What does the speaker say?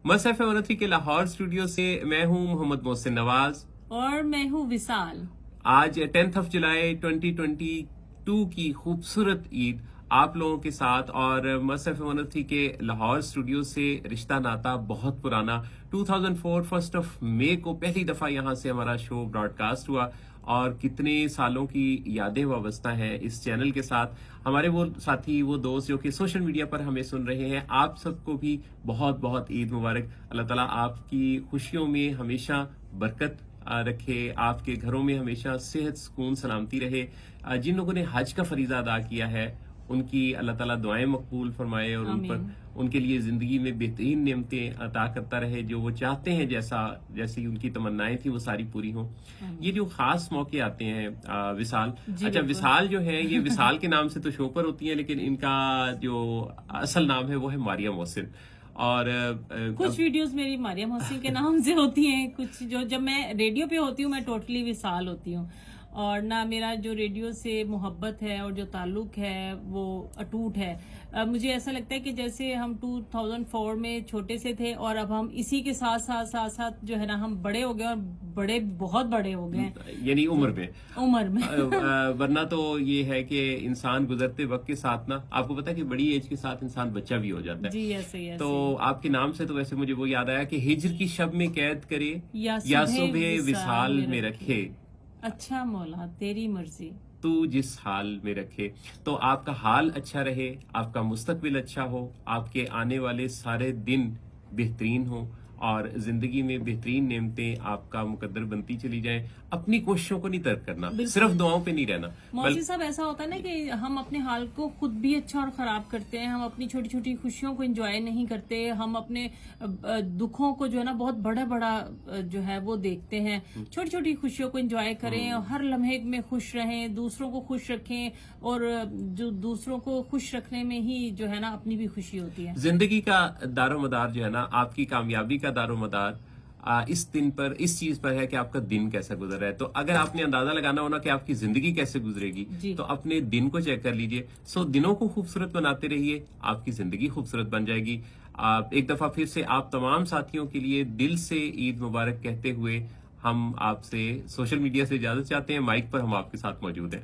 मस FM 103 के Lahore studio से मैं हूं मोहम्मद मोहसिन नवाज और मैं हूँ विशाल। आज 10 जुलाई 2022 की खूबसूरत ईद आप लोगों के साथ और मस FM 103 के लाहौर स्टूडियो से रिश्ता नाता बहुत पुराना 2004 1 मई को पहली दफा यहां से हमारा शो ब्रॉडकास्ट हुआ और कितने सालों की यादें वाबस्ता हैं इस चैनल के साथ। हमारे वो साथी वो दोस्त जो कि सोशल मीडिया पर हमें सुन रहे हैं, आप सबको भी बहुत बहुत ईद मुबारक। अल्लाह ताला आपकी खुशियों में हमेशा बरकत रखे, आपके घरों में हमेशा सेहत सुकून सलामती रहे। जिन लोगों ने हज का फरीजा अदा किया है उनकी अल्लाह ताला दुआएं मकबूल फरमाए और उन पर उनके लिए जिंदगी में बेहतरीन नेमतें अता करता रहे, जो वो चाहते हैं जैसी उनकी तमन्नाएं थी वो सारी पूरी हों। ये जो खास मौके आते हैं विशाल, अच्छा विशाल जो है ये विशाल के नाम से तो शो पर होती है, लेकिन इनका जो असल नाम है वो है मारिया मोहसिन। और कुछ वीडियोस मेरी मारिया मोहसिन के नाम से होती हैं, कुछ जो जब मैं रेडियो पे होती हूँ मैं टोटली विशाल होती हूँ। और ना मेरा जो रेडियो से मोहब्बत है और जो ताल्लुक है वो अटूट है। मुझे ऐसा लगता है कि जैसे हम 2004 में छोटे से थे और अब हम इसी के साथ साथ जो है ना हम बड़े हो गए और बहुत बड़े हो गए, यानी उम्र में वरना तो ये है कि इंसान गुजरते वक्त के साथ ना, आपको पता है कि बड़ी एज के साथ इंसान बच्चा भी हो जाता है। जी ऐसे तो आपके नाम से तो वैसे मुझे वो याद आया कि हिज्र की शब में कैद करे या सुबह विसाल में रखे, अच्छा मौला तेरी मर्जी तू जिस हाल में रखे। तो आपका हाल अच्छा रहे, आपका मुस्तकबिल अच्छा हो, आपके आने वाले सारे दिन बेहतरीन हो और जिंदगी में बेहतरीन नेमतें आपका मुकद्दर बनती चली जाएं। अपनी कोशिशों को नहीं तर्क करना, सिर्फ दुआओं पे नहीं रहना। मौसी साहब ऐसा होता है ना कि हम अपने हाल को खुद भी अच्छा और खराब करते हैं, हम अपनी छोटी छोटी खुशियों को एंजॉय नहीं करते, हम अपने दुखों को जो है ना बहुत बड़ा जो है वो देखते हैं। छोटी छोटी खुशियों को एंजॉय करें, हर लम्हे में खुश रहें, दूसरों को खुश रखें और जो दूसरों को खुश रखने में ही जो है ना अपनी भी खुशी होती है। जिंदगी का दारोमदार जो है ना, आपकी कामयाबी का दारोमदार इस दिन पर, इस चीज पर है कि आपका दिन कैसा गुजर रहा है। तो अगर आपने अंदाजा लगाना हो ना कि आपकी जिंदगी कैसे गुजरेगी तो अपने दिन को चेक कर लीजिए। दिनों को खूबसूरत बनाते रहिए, आपकी जिंदगी खूबसूरत बन जाएगी। आप एक दफा फिर से आप तमाम साथियों के लिए दिल से ईद मुबारक कहते हुए हम आपसे सोशल मीडिया से इजाजत चाहते हैं। माइक पर हम आपके साथ मौजूद हैं।